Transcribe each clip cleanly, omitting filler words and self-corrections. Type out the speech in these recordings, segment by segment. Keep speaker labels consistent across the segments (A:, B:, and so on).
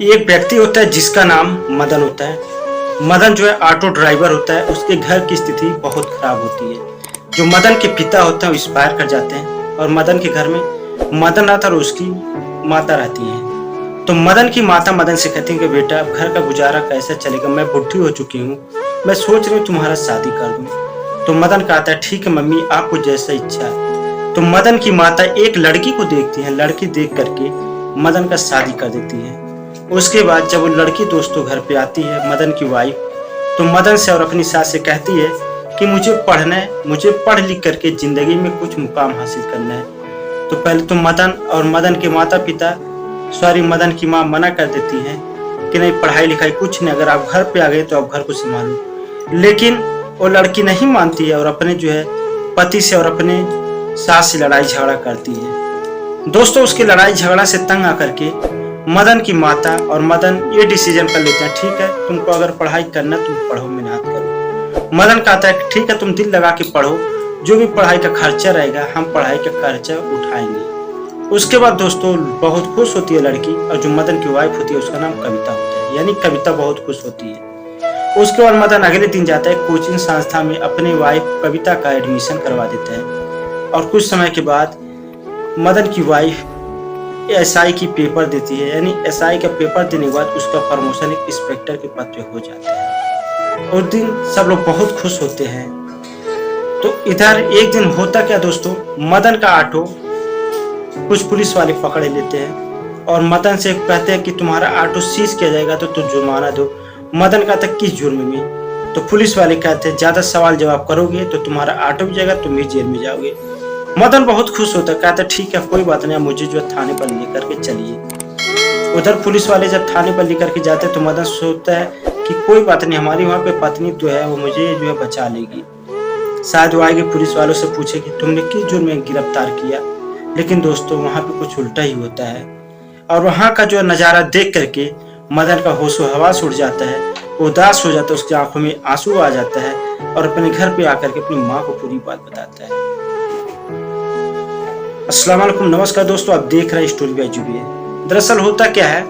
A: एक व्यक्ति होता है जिसका नाम मदन होता है। मदन जो है ऑटो ड्राइवर होता है। उसके घर की स्थिति बहुत खराब होती है। जो मदन के पिता होते हैं वो एक्सपायर कर जाते हैं और मदन के घर में मदन रहता है और उसकी माता रहती है। तो मदन की माता मदन से कहती है कि बेटा अब घर का गुजारा कैसे चलेगा, मैं बुढ़ी हो चुकी हूँ, मैं सोच रही हूँ तुम्हारा शादी कर दूँ। तो मदन कहता है ठीक है मम्मी, आपको जैसा इच्छा है। तो मदन की माता एक लड़की को देखती है, लड़की देख करके मदन का शादी कर देती है। उसके बाद जब वो लड़की दोस्तों घर पे आती है, मदन की वाइफ, तो मदन से और अपनी सास से कहती है कि मुझे पढ़ना है, मुझे पढ़ लिख करके जिंदगी में कुछ मुकाम हासिल करना है। तो पहले तो मदन और मदन के माता पिता मदन की माँ मना कर देती है कि नहीं, पढ़ाई लिखाई कुछ नहीं, अगर आप घर पे आ गए तो आप घर को संभालो। लेकिन वो लड़की नहीं मानती है और अपने जो है पति से और अपने सास से लड़ाई झगड़ा करती है। दोस्तों उसकी लड़ाई झगड़ा से तंग आकर के मदन की माता और मदन ये डिसीजन कर लेते हैं ठीक है तुमको अगर पढ़ाई करना तुम पढ़ो, मेहनत करो। मदन कहता है ठीक है तुम दिल लगा के पढ़ो, जो भी पढ़ाई का खर्चा रहेगा हम पढ़ाई का खर्चा उठाएंगे। उसके बाद दोस्तों बहुत खुश होती है लड़की, और जो मदन की वाइफ होती है उसका नाम कविता होता है, यानी कविता बहुत खुश होती है। उसके बाद मदन अगले दिन जाता है कोचिंग संस्था में, अपनी वाइफ कविता का एडमिशन करवा देता है। और कुछ समय के बाद मदन की वाइफ एसआई की पेपर देती है, यानी एसआई का पेपर देने के बाद उसका प्रमोशन एक इंस्पेक्टर के पद पे हो जाता है। उस दिन सब लोग बहुत खुश होते हैं। तो इधर एक दिन होता क्या दोस्तों, मदन का ऑटो कुछ पुलिस वाले पकड़ लेते हैं और मदन से कहते हैं कि तुम्हारा ऑटो सीज किया जाएगा तो तुम जुर्माना दो। मदन कहता है किस जुर्म में? तो पुलिस वाले कहते हैं ज्यादा सवाल जवाब करोगे तो तुम्हारा ऑटो भी जाएगा, तुम भी जेल में जाओगे। मदन बहुत खुश होता है, कहता ठीक है कोई बात नहीं, मुझे जो थाने पर लेकर के चलिए। उधर पुलिस वाले जब थाने पर लेकर के जाते हैं तो मदन सोचता है कि कोई बात नहीं, हमारी वहाँ पे पत्नी तो है, वो मुझे जो है बचा लेगी। शायद वो आगे पुलिस वालों से पूछे कि तुमने किस जुर्म में गिरफ्तार किया। लेकिन दोस्तों वहाँ पे कुछ उल्टा ही होता है और वहाँ का जो नज़ारा देख करके मदन का होशो हवास उड़ जाता है, उदास हो जाता है, उसकी आंखों में आंसू आ जाता है और अपने घर पे आकर के अपनी माँ को पूरी बात बताता है। अस्सलाम वालेकुम, नमस्कार दोस्तों, आप देख रहे हैं स्टोरी बाय जुबिया। दरअसल होता क्या है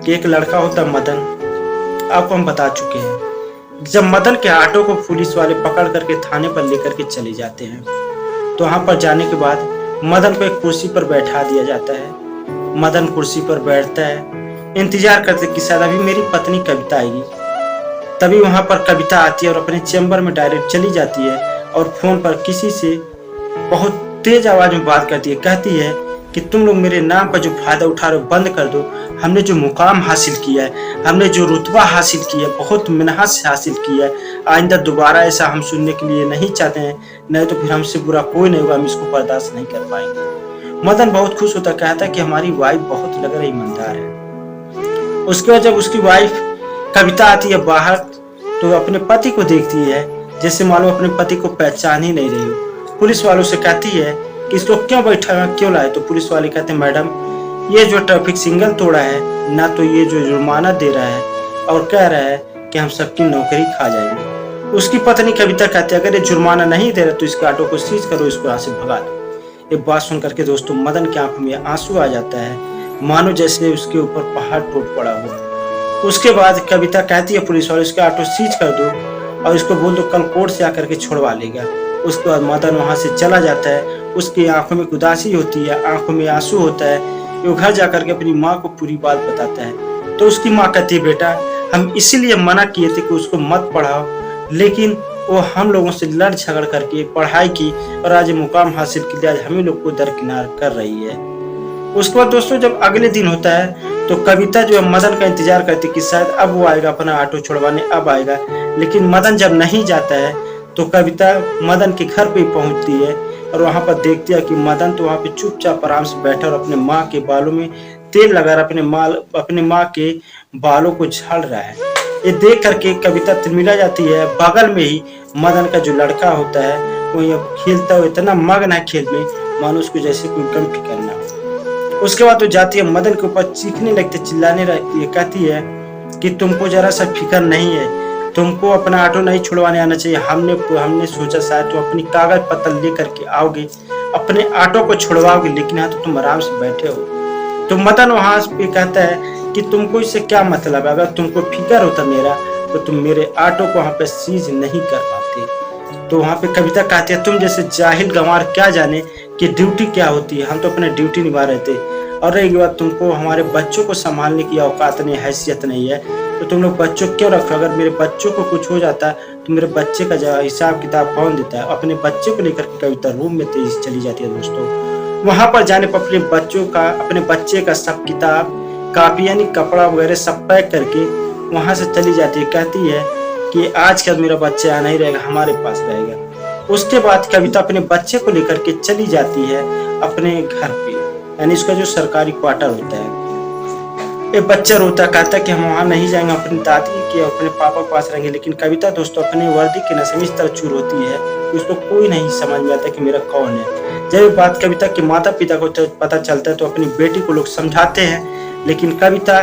A: कि एक लड़का होता है मदन, आपको हम बता चुके हैं। जब मदन के ऑटो को पुलिस वाले पकड़ करके थाने पर लेकर के चले जाते हैं तो वहां पर जाने के बाद मदन को एक कुर्सी पर बैठा दिया जाता है। मदन कुर्सी पर बैठता है, इंतजार करते कि शायद अभी मेरी पत्नी कविता आएगी। तभी वहां पर कविता आती है और अपने चैम्बर में डायरेक्ट चली जाती है और फोन पर किसी से बहुत तेज आवाज में बात करती है। कहती है कि तुम लोग मेरे नाम का जो फायदा उठा रहे हो बंद कर दो। हमने जो मुकाम हासिल किया है, हमने जो रुतबा हासिल किया है, बहुत मेहनत से हासिल किया है, आइंदा दोबारा ऐसा हम सुनने के लिए नहीं चाहते हैं, नहीं तो फिर हमसे बुरा कोई नहीं होगा, हम इसको बर्दाश्त नहीं कर पाएंगे। मदन बहुत खुश होता, कहता है कि हमारी वाइफ बहुत लग रही ईमानदार है। उसके बाद जब उसकी वाइफ कविता आती है बाहर तो अपने पति को देखती है, जैसे मालूम अपने पति को पहचान ही नहीं रही हो। पुलिस वालों से कहती है कि इसको क्यों बैठा है, क्यों लाए? तो पुलिस वाले कहते हैं मैडम ये जो ट्रैफिक सिग्नल तोड़ा है ना, तो ये जो जुर्माना दे रहा है और कह रहा है कि हम सबकी नौकरी खा जाएंगे। उसकी पत्नी कविता कहती है अगर ये जुर्माना नहीं दे रहा तो इसके ऑटो को सीज करो, इसको यहाँ से भगा दो। ये बात सुन करके दोस्तों मदन की आंखों में आंसू आ जाता है, मानो जैसे उसके ऊपर पहाड़ टूट पड़ा हो। उसके बाद कविता कहती है पुलिस वाले इसके ऑटो सीज कर दो और इसको बोल दो कल कोर्ट से आकर के छुड़वा लेगा। उसके बाद मदन वहां से चला जाता है। उसकी आंखों में उदासी होती है, आंखों में आंसू होता है। वो घर जाकर के अपनी माँ को पूरी बात बताता है। तो उसकी माँ कहती है बेटा हम इसीलिए मना किए थे कि उसको मत पढ़ाओ, लेकिन वो हम लोगों से लड़ झगड़ करके पढ़ाई की और आज मुकाम हासिल के लिए आज हम ही लोग को दरकिनार कर रही है। उसके बाद दोस्तों जब अगले दिन होता है तो कविता जो है मदन का इंतजार करती कि शायद अब वो आएगा अपना ऑटो छुड़वाने, अब आएगा। लेकिन मदन जब नहीं जाता है तो कविता मदन के घर पे पहुंचती है और वहां पर देखती है कि मदन तो वहां पे चुपचाप आराम से बैठा और अपने माँ के बालों में तेल लगा रहा, अपने माँ के बालों को झाड़ रहा है। ये देख करके कविता तिलमिला जाती है। बगल में ही मदन का जो लड़का होता है वो अब खेलता हुआ इतना मग्न है खेल में, मानो उसको जैसे कोई गम फिक्र ना हो। उसके बाद वो जाती है मदन के ऊपर चीखने लगती है, चिल्लाने लगती है, कहती है कि तुमको जरा सा फिक्र नहीं है, तुमको अपना ऑटो नहीं छुड़वाने आना चाहिए। हमने सोचा शायद तुम अपनी कागज पत्र लेकर के आओगे, अपने ऑटो को छुड़वाओगे, लेकिन यहाँ तो तुम आराम से बैठे हो। तो मदन वहां पे कहता है कि तुमको इससे क्या मतलब है, अगर तुमको फिक्र होता मेरा तो तुम मेरे ऑटो को वहाँ पे सीज नहीं कर पाते। तो वहाँ पे कविता कहती है तुम जैसे जाहिल गंवार क्या जाने कि ड्यूटी क्या होती है, हम तो अपने ड्यूटी निभा रहे थे। और रही बात तुमको हमारे बच्चों को संभालने की औकात नहीं, हैसियत नहीं है, तो तुम लोग बच्चों क्यों रखो? अगर मेरे बच्चों को कुछ हो जाता है तो मेरे बच्चे का हिसाब किताब कौन देता है? अपने बच्चे को लेकर के कविता रूम में तेजी चली जाती है दोस्तों। वहां पर जाने पर अपने बच्चों का, अपने बच्चे का सब किताब कापी यानी कपड़ा वगैरह सब पैक करके वहां से चली जाती है। कहती है कि आज कल मेरा बच्चा यहाँ नहीं रहेगा, हमारे पास रहेगा। उसके बाद कविता अपने बच्चे को लेकर के चली जाती है अपने घर पे, यानी इसका जो सरकारी क्वार्टर होता है। एक बच्चा रोता कहता कि हम वहाँ नहीं जाएंगे, अपनी दादी के अपने पापा के पास रहेंगे। लेकिन कविता दोस्तों अपनी वर्दी के नशे में इस तरह चूर होती है कि उसको कोई नहीं समझ में आता कि मेरा कौन है। जब ये बात कविता के माता पिता को पता चलता है तो अपनी बेटी को लोग समझाते हैं, लेकिन कविता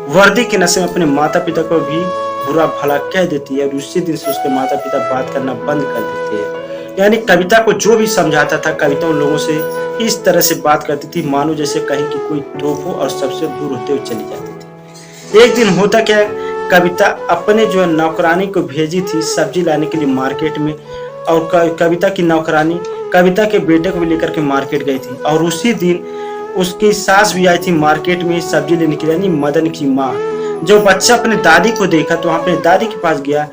A: वर्दी के नशे में अपने माता पिता को भी बुरा भला कह देती है और उसी दिन से उसके माता पिता बात करना बंद कर देते हैं। यानी कविता को जो भी समझाता था, कविता उन लोगों से इस तरह से बात करती थी मानो जैसे कहीं कि कोई तोप हो और सबसे दूर होते हुए चली जाती थी। एक दिन होता क्या, कविता अपने जो नौकरानी को भेजी थी सब्जी लाने के लिए मार्केट में, और कविता की नौकरानी कविता के बेटे को भी लेकर के मार्केट गई थी। और उसी दिन उसकी सास भी आई थी मार्केट में सब्जी लेने के लिए, यानी मदन की माँ। जो बच्चा अपने दादी को देखा तो अपने दादी के पास गया,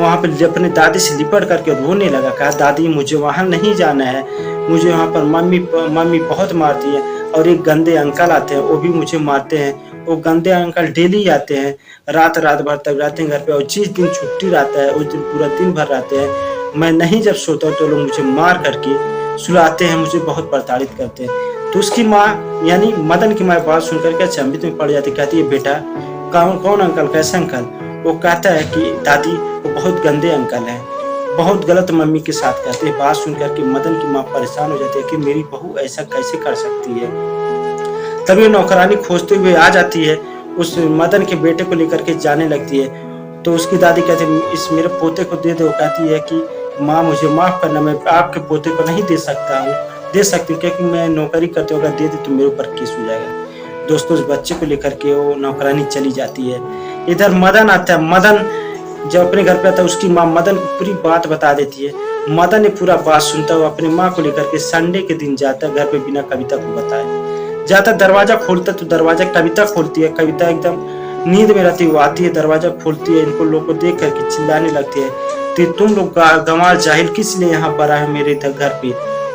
A: वहाँ पे अपने दादी से लिपट करके रोने लगा। कहा दादी मुझे वहाँ नहीं जाना है, मुझे वहाँ पर मम्मी बहुत मारती है, और एक गंदे अंकल आते हैं वो भी मुझे मारते हैं। वो गंदे अंकल डेली आते हैं, रात भर तक रहते हैं घर पे, और जिस दिन छुट्टी रहता है उस दिन पूरा दिन भर रहते हैं। मैं नहीं जब सोता हूँ तो लोग मुझे मार करके सुलाते हैं, मुझे बहुत प्रताड़ित करते हैं। तो उसकी माँ यानी मदन की माँ बात सुनकर के अचंभित में पड़ जाती, कहती है बेटा कौन अंकल, कैसे अंकल? वो कहता है कि दादी वो बहुत गंदे अंकल हैं, बहुत गलत मम्मी के साथ कहते हैं। बात सुनकर के मदन की माँ परेशान हो जाती है कि मेरी बहू ऐसा कैसे कर सकती है। तभी नौकरानी खोजते हुए आ जाती है, उस मदन के बेटे को लेकर के जाने लगती है। तो उसकी दादी कहती है इस मेरे पोते को दे दो। कहती है कि माँ मुझे माफ करना, मैं आपके पोते को नहीं दे सकता हूँ, दे सकती हूँ क्योंकि मैं नौकरी करते हुए दे दी तो मेरे ऊपर केस हो जाएगा। दोस्तों उस बच्चे को लेकर के वो नौकरानी चली जाती है। इधर मदन आता है। मदन जब अपने घर पे आता है उसकी माँ मदन को पूरी बात बता देती है। मदन ने पूरा बात सुनता हुआ अपनी माँ को लेकर के संडे के दिन जाता है घर पे बिना कविता को बताए। जाता दरवाजा खोलता तो दरवाजा कविता खोलती है। कविता एकदम नींद में रहती है, वो आती है दरवाजा खोलती है, इनको लोग को देख करके चिल्लाने लगती है कि तुम लोग गंवार जाहिल किस लिए यहाँ पर आए मेरे घर पे?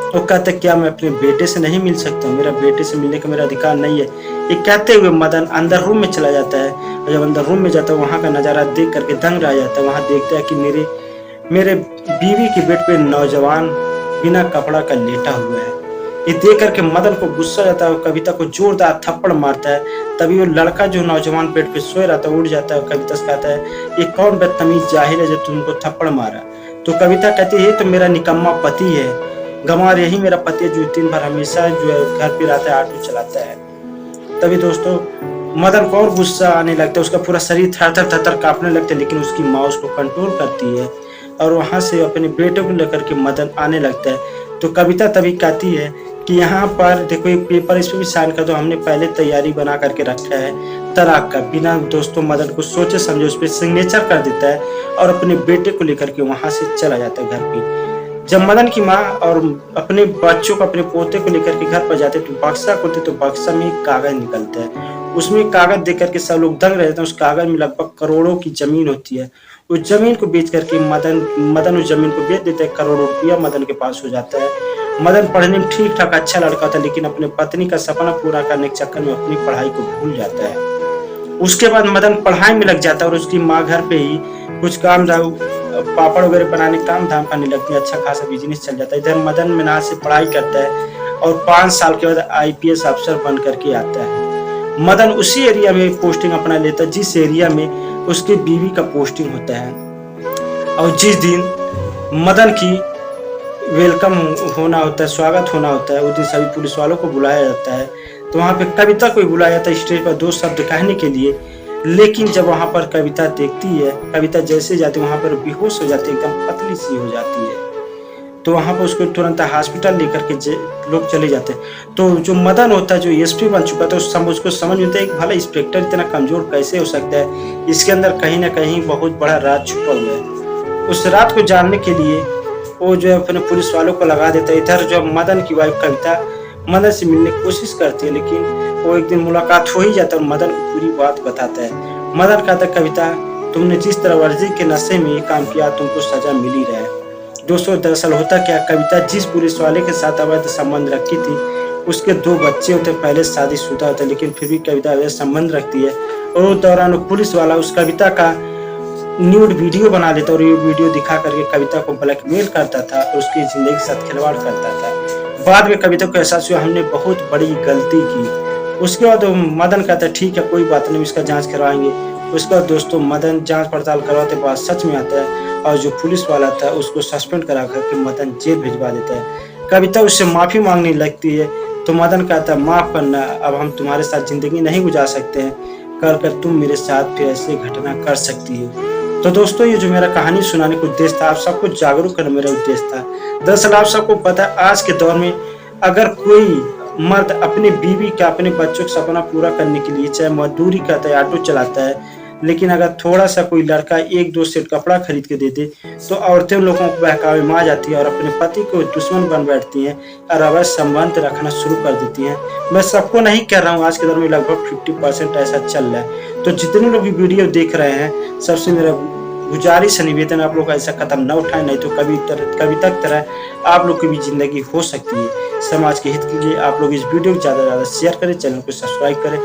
A: वो कहते क्या मैं अपने बेटे से नहीं मिल सकता? मेरा बेटे से मिलने का मेरा अधिकार नहीं है। ये कहते हुए मदन अंदर रूम में चला जाता है, और जब अंदर रूम में जाता है वहाँ का नज़ारा देख करके दंग रह जाता है। वहाँ देखता है कि मेरे बीवी के बेड पे नौजवान बिना कपड़ा का लेटा हुआ है। ये देख करके मदन को गुस्सा जाता है, कविता को जोरदार थप्पड़ मारता है। तभी वो लड़का जो नौजवान बेड पे सोए रहता है उठ जाता है। कविता से कहता है ये कौन बदतमीज जाहिल है जो तुमको थप्पड़ मारा? तो कविता कहती है ये तो मेरा निकम्मा पति है, गंवार यही मेरा पति है जो दिन भर हमेशा जो है घर पे रहता है, ऑटो चलाता है। तभी दोस्तों मदन को और गुस्सा आने लगता है, उसका पूरा शरीर थर-थर कांपने लगता है, लेकिन उसकी माँ उसको कंट्रोल करती है और वहाँ से अपने बेटे को लेकर के मदन आने लगता है। तो कविता तभी कहती है कि यहाँ पर देखो एक पेपर, इस पे भी साइन कर दो, हमने पहले तैयारी बना करके रखा है तलाक का। बिना दोस्तों मदन को सोचे समझे उस पर सिग्नेचर कर देता है और अपने बेटे को लेकर के वहाँ से चला जाता है घर पे। जब मदन की माँ और अपने बच्चों को, अपने पोते को लेकर के घर पर जाते तो बक्सा खोलते तो बक्सा में एक कागज निकलता है। उसमें कागज देख करके सब लोग दंग रहते हैं। उस कागज में लगभग करोड़ों की जमीन होती है। उस जमीन को बेच करके मदन उस जमीन को बेच देता है, करोड़ों रुपया मदन के पास हो जाता है। मदन पढ़ने में ठीक ठाक अच्छा लड़का था, लेकिन अपने पत्नी का सपना पूरा करने के चक्कर में अपनी पढ़ाई को भूल जाता है। उसके बाद मदन पढ़ाई में लग जाता है और उसकी माँ घर पे ही कुछ काम पापड़ वगैरह बनाने काम धाम करने लगती है। अच्छा खासा बिजनेस चल जाता है। इधर मदन मेहनत से पढ़ाई करता है और 5 साल के बाद IPS अफसर बन करके आता है। मदन उसी एरिया में पोस्टिंग अपना लेता है जिस एरिया में उसकी बीवी का पोस्टिंग होता है। और जिस दिन मदन की वेलकम होना होता है, स्वागत होना होता है, उस दिन सभी पुलिस वालों को बुलाया जाता है। तो वहाँ पे कविता को बुलाया जाता है स्टेज पर 2 शब्द कहने के लिए। लेकिन जब वहाँ पर कविता देखती है, कविता जैसे जाती है वहाँ पर बेहोश हो जाती है, एकदम पतली सी हो जाती है। तो वहाँ पे उसको तुरंत हॉस्पिटल लेकर के लोग चले जाते हैं। तो जो मदन होता है, जो एसपी बन चुका था, उसको समझ में आता है कि भला इंस्पेक्टर इतना कमज़ोर कैसे हो सकता है, इसके अंदर कहीं न कहीं बहुत बड़ा राज छुपा हुआ है। उस रात को जानने के लिए वो जो है अपने पुलिस वालों को लगा देता है। इधर जो मदन की वाइफ कविता मदन से मिलने की कोशिश करती है, लेकिन वो एक दिन मुलाकात हो ही जाता है और मदन को पूरी बात बताता है। मदन कहता है, कविता तुमने जिस तरह वर्जी के नशे में ये काम किया, तुमको सजा मिल ही रहा है। दोस्तों दरअसल होता क्या, कविता जिस पुलिस वाले के साथ अवैध संबंध रखती थी, उसके 2 बच्चे होते, पहले शादीशुदा होते, लेकिन फिर भी कविता अवैध संबंध रखती है। और उस दौरान वो पुलिस वाला उस कविता का न्यूड वीडियो बना लेता और ये वीडियो दिखा करके कविता को ब्लैकमेल करता था और उसकी जिंदगी के साथ खिलवाड़ करता था। बाद में कविता को एहसास हुआ, हमने बहुत बड़ी गलती की। उसके बाद मदन कहता है, ठीक है कोई बात नहीं, इसका जांच करवाएंगे। उसके बाद दोस्तों मदन जांच पड़ताल करवाते बाद सच में आता है और जो पुलिस वाला था उसको सस्पेंड करा करके मदन जेल भिजवा देता है। कविता उससे माफी मांगने लगती है तो मदन कहता है, माफ करना, अब हम तुम्हारे साथ जिंदगी नहीं गुजार सकते हैं, कर तुम मेरे साथ फिर ऐसी घटना कर सकती हो। तो दोस्तों ये जो मेरा कहानी सुनाने का उद्देश्य था, आप सबको जागरूक करना मेरा उद्देश्य था। दरअसल आप सबको पता है आज के दौर में अगर कोई मर्द अपनी बीवी का, अपने बच्चों का सपना पूरा करने के लिए चाहे मजदूरी करता है, ऑटो चलाता है, लेकिन अगर थोड़ा सा कोई लड़का 1-2 सेट कपड़ा खरीद के दे दे तो औरतें लोगों को बहकावे में आ जाती है और अपने पति को दुश्मन बन बैठती हैं और अवैध संबंध रखना शुरू कर देती हैं। मैं सबको नहीं कह रहा हूँ, आज के दौर में लगभग 50% ऐसा चल रहा है। तो जितने लोग भी वीडियो देख रहे हैं, सबसे मेरा गुजारिश है, निवेदन, आप लोग ऐसा कदम न उठाएं, नहीं तो कभी तक तरह आप लोग की भी जिंदगी हो सकती है। समाज के हित के लिए आप लोग इस वीडियो को ज़्यादा से ज़्यादा शेयर करें, चैनल को सब्सक्राइब करें